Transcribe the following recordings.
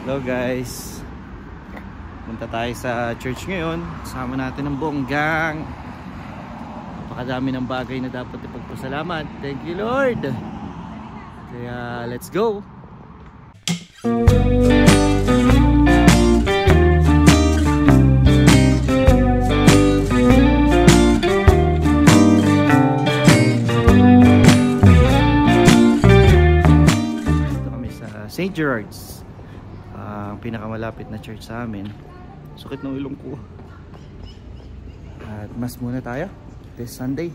Hello guys, punta tayo sa church ngayon. Kasama natin ang buong gang. Napakadami ng bagay na dapat ipagpasalamat. Thank you Lord. Kaya let's go. Dito kami sa St. Gerard's, ang pinakamalapit na church sa amin. Sakit ng ilong ko. At mas muna tayo this Sunday.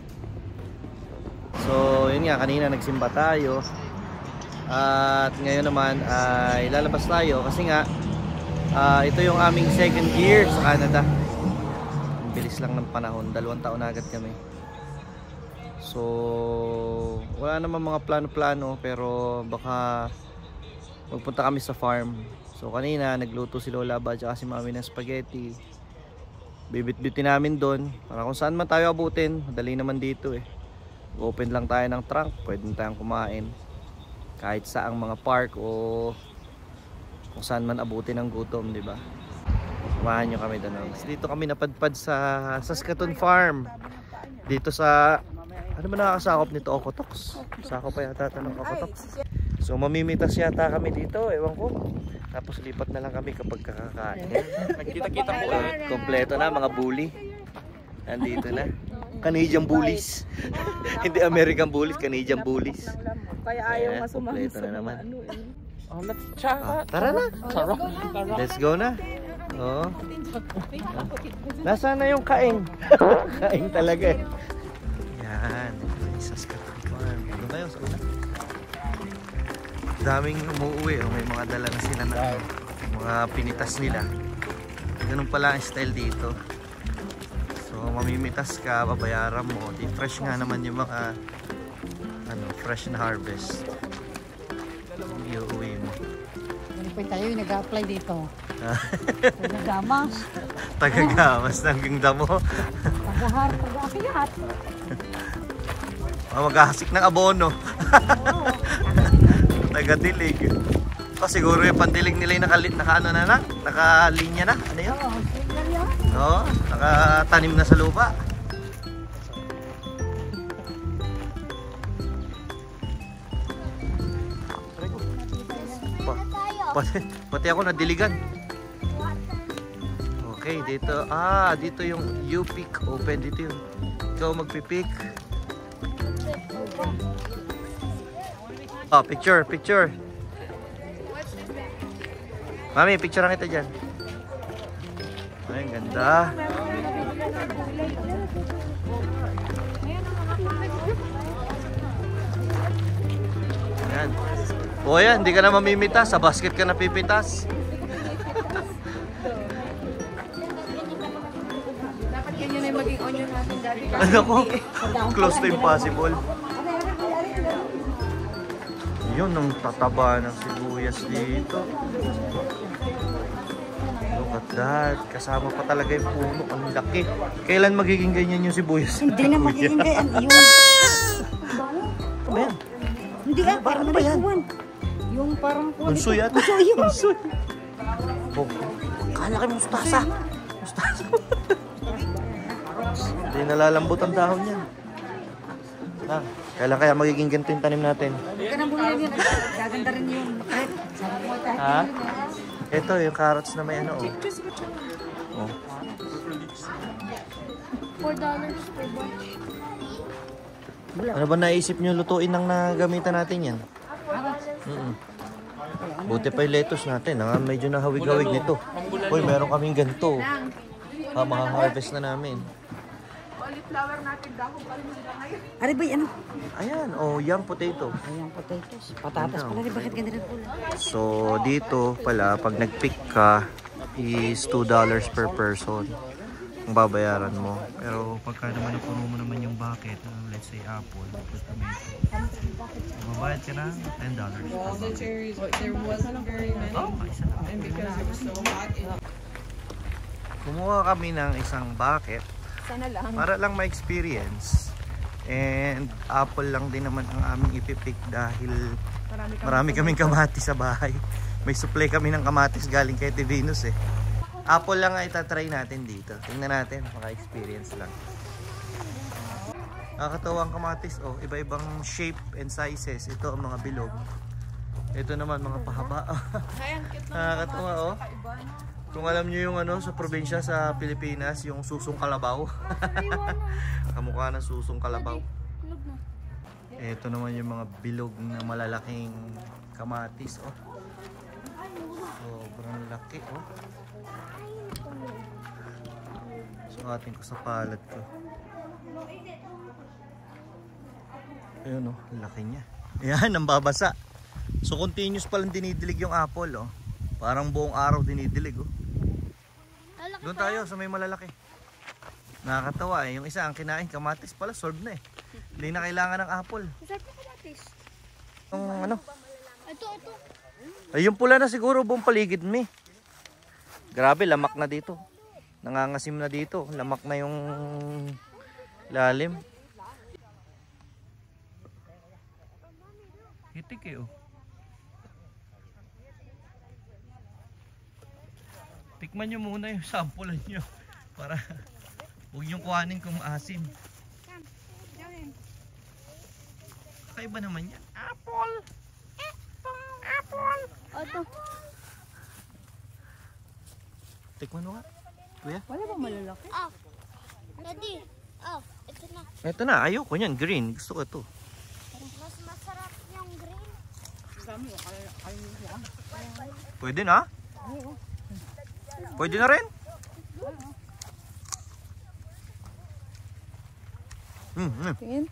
So yun nga, kanina nagsimba tayo. At ngayon naman ay lalabas tayo kasi nga ito yung aming second year sa Canada. Ang bilis lang ng panahon, 2 taon na agad kami. So wala naman mga plano-plano, pero baka magpunta kami sa farm. So kanina nagluto si Lola ba at si Mami ng spaghetti. Bibit-bitin namin doon para kung saan man tayo abutin. Madali naman dito eh. Open lang tayo ng trunk, pwede tayong kumain kahit saang mga park o kung saan man abutin ng gutom, di ba? Samahan nyo kami doon. Dito kami napadpad sa Saskatoon Farm. Dito sa, ano ba nakakasakop nito? Okotoks. Sakop pa yata ng Okotoks. So mamimitas yata kami dito, ewan ko. Tapos lipat na lang kami kapag kakakain. Nagkita-kita po. Kompleto na mga bully. Nandito na. Canadian bullies. Hindi American bullies, Canadian bullies. Kaya ayaw masumama. Kompleto na naman. Tara na. Let's go na. Oh. Nasaan na yung kaing? Kaing talaga eh. Yan. Saskatoon Farm. Ano ba yung sa una? Daming umuwi, may mga dala na sila na mga pinitas nila. Ganun pala ang style dito. So mamimitas ka, babayaran mo. Di fresh nga naman yung mga fresh na harvest. Iuwi mo. Ano pa tayo yung nag-apply dito? Tagagamas. Tagagamas ng damo. Tagahar, taga-akiyat. Maghahasik ng abono. Nagadilig. O siguro yung pandilig nila yung nakalinya na. Ano yun? Oo, nakatanim na sa lupa. Pati ako nadiligan. Okay, dito. Dito yung U-Pick open. Dito yung ikaw magpipick. Picture. Mami, picture lang kita dyan. Ay, ang ganda. Ayan. O yan, hindi ka na mamimitas. Sa basket ka na pipitas. Dapat yan yun ay maging onion natin dati. Ano ko? Close to impossible. Yun ang tataba ng sibuyas dito. Look at that. Kasama pa talaga yung puno. Ang laki. Kailan magiging ganyan yung sibuyas? Hindi na magiging ganyan. Yun. Ano yan? Hindi ka, parang malikuan. Yung parang unsoy yata. Unsoy. Oh, kalaki mustasa. Mustasa. Hindi nalalambot ang dahon yan. Kailan kaya magiging ganito yung tanim natin? Huwag ka nang bumili yun. Gaganda rin yung makret. Ito yung carrots na may ano. Oh. $4 per bunch. Ano ba naisip nyo lutuin nang nagamitan natin yan? Buti pa yung lettuce natin. Medyo nahawig-hawig nito. Uy, meron kaming ganito. Maka-harvest na namin. Cauliflower natin daw. Ari ba ano? Ayan, young potato. Young potatoes. Patatas pala rin. Bakit ganda rin pula? So, dito pala, pag nag-pick ka, is $2 per person ang babayaran mo. Pero pagka naman napuno mo naman yung bucket, let's say apple, tapos tomato, babayad ka na $10. Well, the cherries, there wasn't very many. And because it was so hot, kumuha kami ng isang bucket para lang ma-experience. And apple lang din naman ang aming ipipick dahil marami kaming kamatis sa bahay. May supply kami ng kamatis galing kay Ate Venus eh. Apple lang ay itatry natin dito. Tingnan natin, maka-experience lang. Nakakatawa ang kamatis. Oh, iba-ibang shape and sizes. Ito ang mga bilog. Ito naman mga pahaba. Nakakatawa oh. Kung alam niyo yung ano sa probinsya sa Pilipinas, yung susong kalabaw. Kamukha ng susong kalabaw. Ito naman yung mga bilog na malalaking kamatis oh. Sobrang laki oh. Sukatin ko sa palad ko. Ayun oh, laki niya. Ayan, nambabasa. So continuous palang dinidilig yung apple oh. Parang buong araw dinidilig oh. Doon tayo sa may malalaki. Nakakatawa eh. Yung isa ang kinain kamatis pala solved na eh. Hindi na kailangan ng apple. Masarap na kamatis. Ano? Ito. Ay, yung pula na siguro buong paligid mo eh. Grabe, lamak na dito. Nangangasim na dito. Lamak na yung lalim. Hitik eh oh. Tikman nyo muna yung sample nyo. Para huwag yung kuhanin kung maasim. Kakaiba naman yan. Apple! Apple! Ito. Tikman mo nga. Kuya? Wala bang malalaki? Daddy. Ito na. Ito na, ayoko yan. Green. Gusto ko ito. Mas masarap yung green. Pwede na? Pwede na rin? Tingin.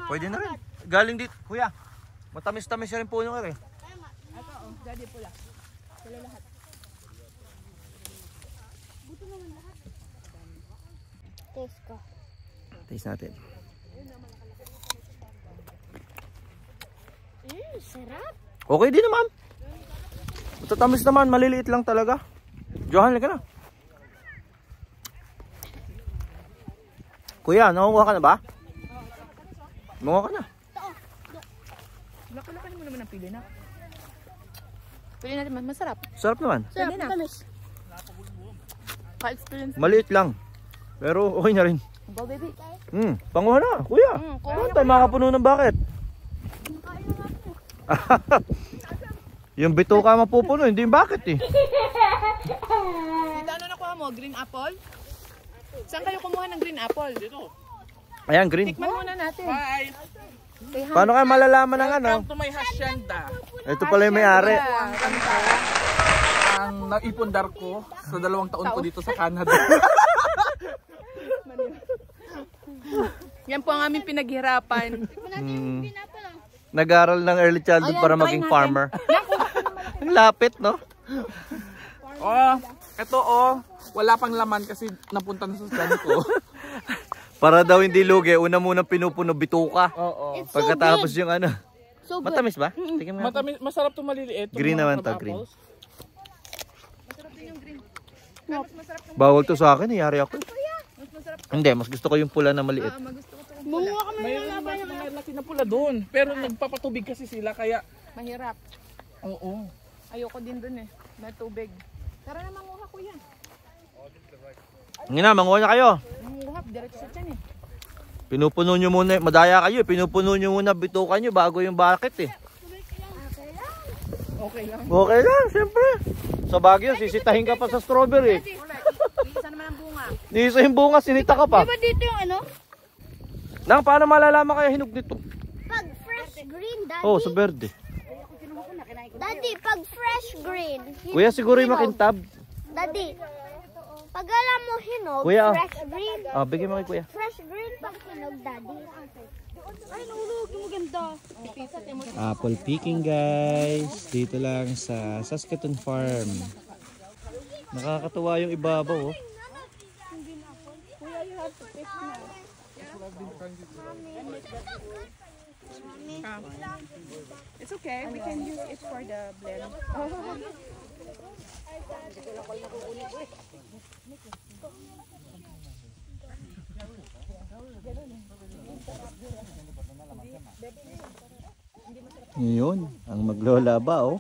Pwede na rin. Galing dito. Kuya, matamis-tamis rin po nung ere. Ito oh, daddy pula. Pula lahat. Taste ko. Taste natin. Sarap. Okay din naman. Matatamis naman, maliliit lang talaga. Johan, ka na. Kuya, nangunguha ka na ba? Nangunguha ka na. Laki-laki mo naman ang pili na. Pili natin mas masarap. Sarap naman. Sarap na. Tamis. Ka-experience. Maliit lang. Pero okay na rin. Go baby. Panguha na, kuya. kuha Tayo makapuno ng bakit? Yung bituka mapupuno, hindi yung bakit eh. Dito ano nakuha mo? Green apple? Saan kayo kumuha ng green apple? Dito. Ayan, green. Tikman muna natin. Bye! Paano kayo malalaman ng ano? Welcome to my hacienda. Ito pala yung may-ari. Ang naipundar ko sa 2 taon ko dito sa Canada. Yan po ang aming pinaghirapan. Nag-aral ng early childhood para maging farmer. Ang lapit, no? Oh, eto oh, wala pang laman kasi napunta na sa stand ko. Para daw hindi lugi, una muna pinupuno bituka. Oo. Pagkatapos yung ano. So good. Matamis ba? Tingnan mo. Matamis, masarap to maliliit. Green naman to, Apples. green. Bawal to sa akin, yari ako. Hindi, mas gusto ko yung pula na maliit. Munguha kami ng Mayroon laban. naman mga laki na pula doon. Pero nagpapatubig kasi sila kaya. Mahirap. Oo. Ayoko din dun eh. May tubig. Tara na manguha kuya. Ngayon na, manguha na kayo. Manguha, diretso sa tiyan eh. Pinupuno nyo muna, madaya kayo, pinupuno nyo muna bituka nyo bago yung bucket eh. Okay lang. Okay lang, siyempre. Sa Baguio, sisitahin ka pa sa strawberry. Isa naman ang bunga. Isa yung bunga, sinita ka pa. Diba dito yung ano? Nang, paano malalaman kaya hinog nito? Pag fresh green, daddy. Oh, sa verde. Daddy, pag fresh green. Kuya, siguro yung makintab. Daddy, pag alam mo hinog, Kuya, fresh green. Ah, bigyan mo kay kuya. Fresh green pag hinog, daddy. Ay, nahulog. Maganda. Apple picking guys. Dito lang sa Saskatoon Farm. Nakakatuwa yung ibabaw oh. It's okay, we can use it for the blend. Yun, ang maglolaba oh.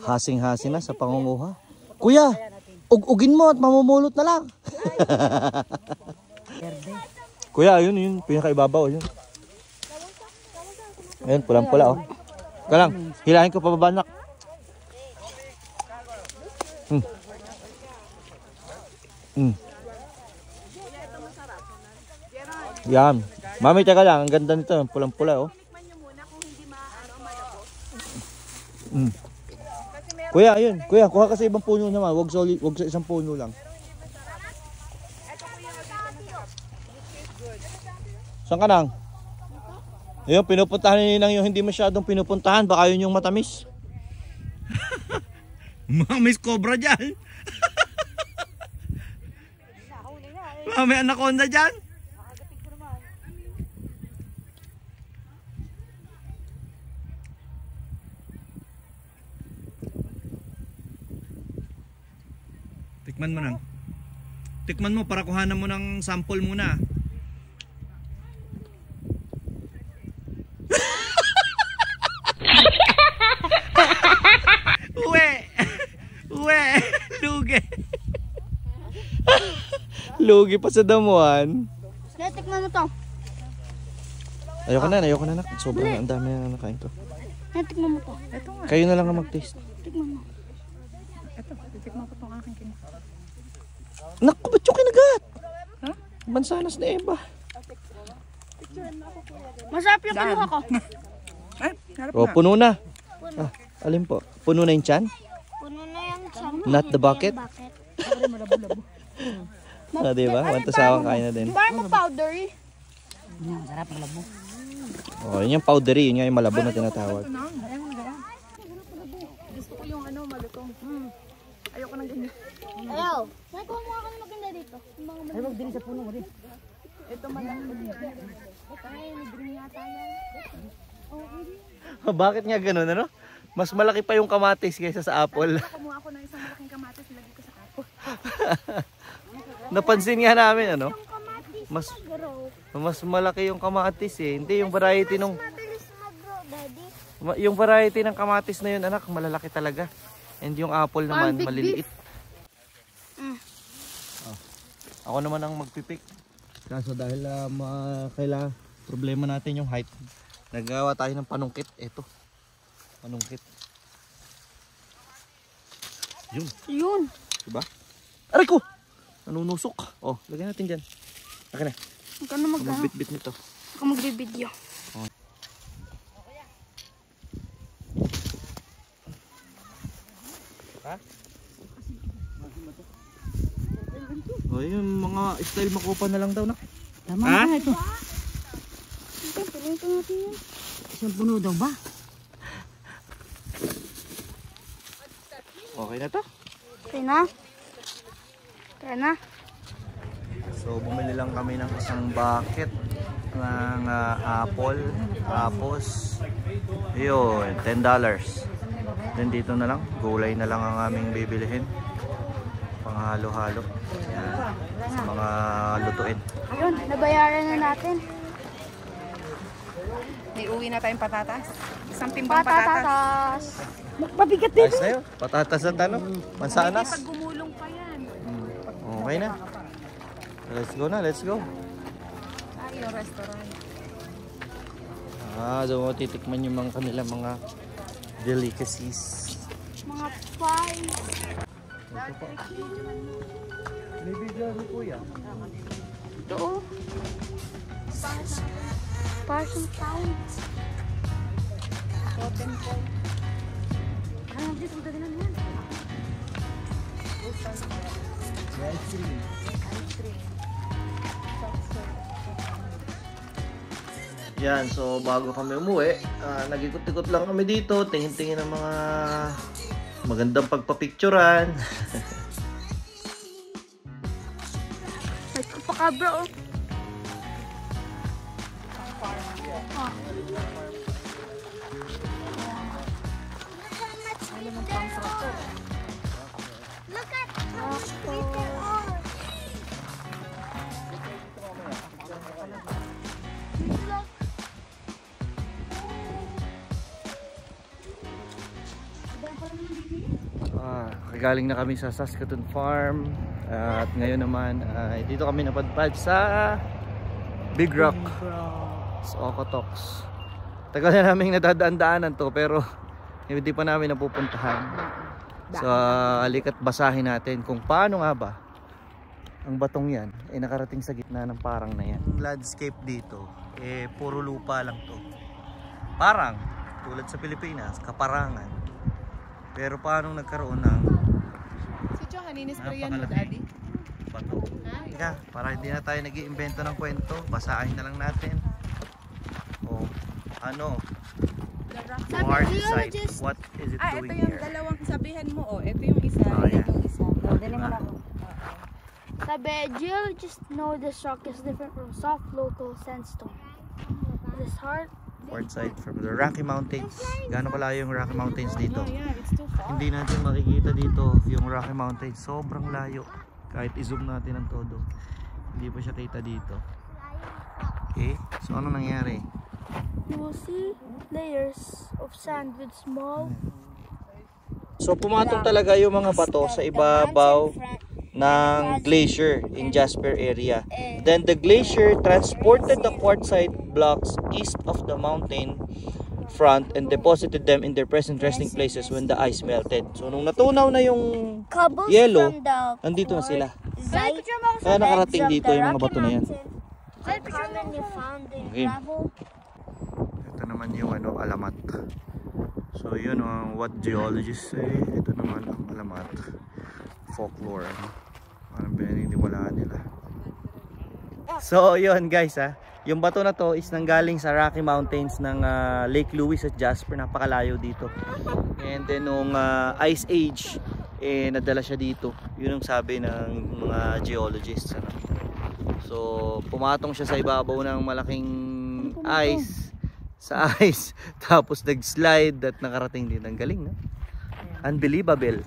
Hasing-hasing na sa pangunguha. Kuya, ugin mo at mamumulot na lang. Kuya, yun, pinakaibabaw, yun. Ayun, pulang-pula, oh. Ika lang, hilahin ko pababa, nak. Yan. Mami, teka lang, ang ganda nito, pulang-pula, oh. Kuya, ayun. Kuya, kuha ka sa ibang puno naman. Wag sa isang puno lang. Saan ka nang? Ayun, pinupuntahan ni Ninang yung hindi masyadong pinupuntahan. Baka yun yung matamis. May cobra dyan. May anaconda dyan. Tikman mo nang. Tikman mo para kuhanan mo ng sample muna. Uwe, lugi. Lugi pa sa damuhan. Tikman mo to. Ayoko na nak. Sobrang ang dami na nakain ko. Tikman mo to. Kayo na lang ang mag-taste. Tikman mo. Titikman ko tong aking kin. Naku, ba't yung kinagat? Huh? Mansanas na Eva. Masarap yung kinuha ko. O, puno na. Ah, alin po? Puno na yung tiyan? Puno na yung tiyan. Not the bucket? Ah, diba? Wantasawang kain na din. Parang powdery. Masarap malabo. O, yun yung powdery. Yun nga yung malabo na tinatawag. Gusto ko yung malutong. Ayoko nang ganyan. Ayaw. Nakuha mo ako na maganda dito. Ay, wag din sa puno rin. Ito malaki. Ay, nagdring yata yan. Bakit nga ganun, ano? Mas malaki pa yung kamatis kaysa sa apple. Kumuha ako ng isang malaking kamatis, lagi ko sa kapo. Napansin nga namin, ano? Kamatis Mas mag-grow. mas malaki yung kamatis eh. Hindi yung variety nung Mabilis mag-grow, daddy. yung variety ng kamatis na yun, anak, malalaki talaga. And yung apple naman Big maliliit. Mm. Oh. Ako naman ang magpipik. Kaso dahil kailangan problema natin yung height. Nagawa tayo ng panungkit. Ito. Panungkit. Yun. Diba? Aray ko! Nanunusok. Oh, lagyan natin dyan. Akin na. Huwag ka na Magbit-bit nito. Huwag ka magbibideo. Ha? Oh, yung mga style makupa na lang daw na. Tama Ha? na ito. Ito, pinuto natin yun. Isang puno daw ba? Okay na to. Okay na. Okay na. So bumili lang kami ng isang bucket ng apple. Tapos yun, $10. Then dito na lang, gulay na lang ang aming bibilihin. Panghalo-halo. Yan. Sa mga lutuin. Yun, nabayaran na natin. May uwi na tayong patatas. Isang timbang patatas. Patatas. Mabigat din. Ayos na yun. Patatas at ano? Mansanas. Pag gumulong pa yan. Okay na. Let's go na, let's go. Ay, yung restaurant. Doon mo titikman yung mga kanilang mga delicacies. Mga fries. Ito po. May video ni Kuya. Ito. Passion town. Ano dito ang dali na yan? Ice cream. Yan, so bago kami umuwi, nag-ikot-ikot lang kami dito, tingin-tingin ng mga magandang pagpapicturan. May kapakabra oh. Look at how sweet they are. Look. Galing na kami sa Saskatoon Farm. At ngayon naman ay dito kami napadpad sa Big Rock sa Okotoks. Tagal na namin nadadaan-daanan to pero hindi pa namin napupuntahan. So halika't basahin natin kung paano nga ba ang batong yan ay nakarating sa gitna ng parang na yan. Landscape dito puro lupa lang to. Parang tulad sa Pilipinas, kaparangan. Pero paano nagkaroon ng Si John, ninisprayan mo, Daddy? bato? Teka, para hindi na tayo nag-iimbento ng kwento, basahin na lang natin. O ano? Quartzite. What is it Ito doing yung here? dalawang sabihan mo. Ito yung isa. Oh, Ito yeah. yung isa. Dali mo na ako. Sabi, geologists know this rock is different from soft local sandstone. It is hard. Quartzite from the Rocky Mountains. Gaano kalayo yung Rocky Mountains dito? Yeah, it's too far. Hindi natin makikita dito yung Rocky Mountains. Sobrang layo. Kahit i-zoom natin ang todo, hindi pa siya kita dito. Okay, so ano nangyari? You will see layers of sand with small. So pumatong talaga yung mga bato sa ibabaw ng glacier in Jasper area. Then the glacier transported the quartzite blocks east of the mountain front and deposited them in their present resting places when the ice melted. So nung natunaw na yung Cobbles yellow, from the nandito na sila. Zite Kaya nakarating dito yung mga bato na yan. are commonly found in Okay. gravel. Ito naman yung alamat. So yun what geologists say. Ito naman ang alamat. Folklore. Parang pinaniniwalaan nila. So yun guys yung bato na to is nanggaling sa Rocky Mountains ng Lake Louise at Jasper. Napakalayo dito. And then nung Ice Age nadala siya dito. Yun ang sabi ng mga geologists. So pumatong siya sa ibabaw ng malaking ice. Sa ice. Tapos nag-slide at nakarating din. Ang galing, no? Unbelievable.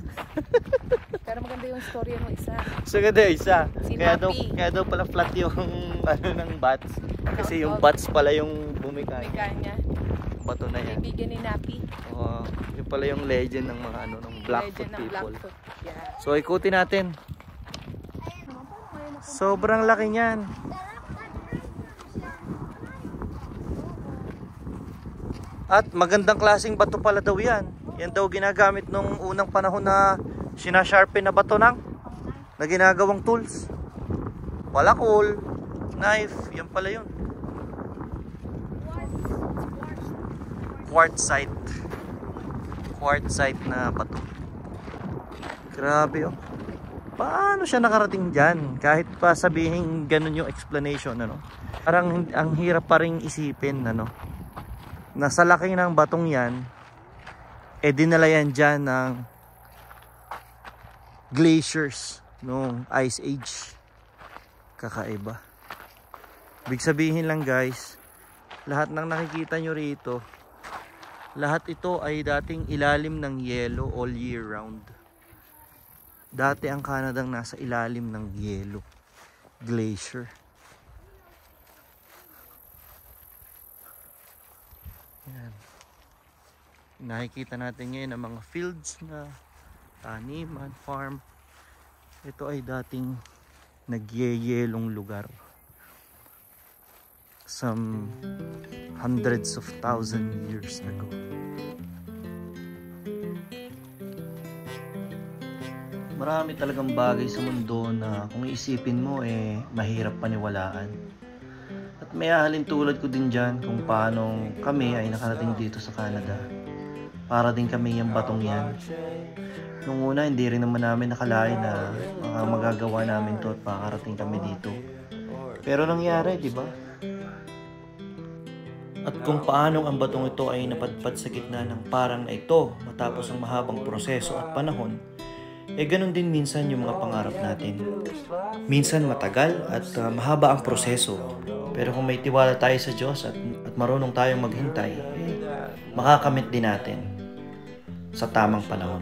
Pero maganda yung story mo isa. So ganda isa. Si Kaya Napi. daw pala flat yung ano ng bats. Kasi yung bats pala yung bumika. Bumika niya. Bato na yan. Kaibigan ni Napi. Yung pala yung legend ng mga ng Blackfoot Legend ng people. Blackfoot. Yeah. So ikutin natin. Sobrang laki niyan. At magandang klaseng bato pala daw yan. Yan daw ginagamit nung unang panahon na sinasharpen na bato na ginagawang tools. Palakol, knife, yan pala yun. Quartzite. Quartzite na bato. Grabe oh. Paano siya nakarating dyan? Kahit pa sabihin ganun yung explanation, ano? Parang ang hirap pa rin isipin, ano? Nasa laki ng batong yan, dinala yan dyan ng glaciers noong Ice Age. Kakaiba. Ibig sabihin lang guys, lahat ng nakikita nyo rito, lahat ito ay dating ilalim ng yelo all year round. Dati ang Canada nasa ilalim ng yelo, glacier. Yan. Nakikita natin ngayon ang mga fields na taniman, farm. Ito ay dating nagyeyelong lugar. Some hundreds of thousand years ago. Marami talagang bagay sa mundo na kung iisipin mo mahirap paniwalaan. At may ahalin tulad ko din dyan kung paano kami ay nakarating dito sa Canada. Para din kami yung batong yan. Nung una hindi rin naman namin nakalain na magagawa namin to at makakarating kami dito. Pero nangyari, di ba? At kung paano ang batong ito ay napadpad sa gitna ng parang na ito matapos ang mahabang proseso at panahon, ganun din minsan yung mga pangarap natin. Minsan matagal at mahaba ang proseso. Pero kung may tiwala tayo sa Diyos at marunong tayong maghintay, makakamit din natin sa tamang panahon.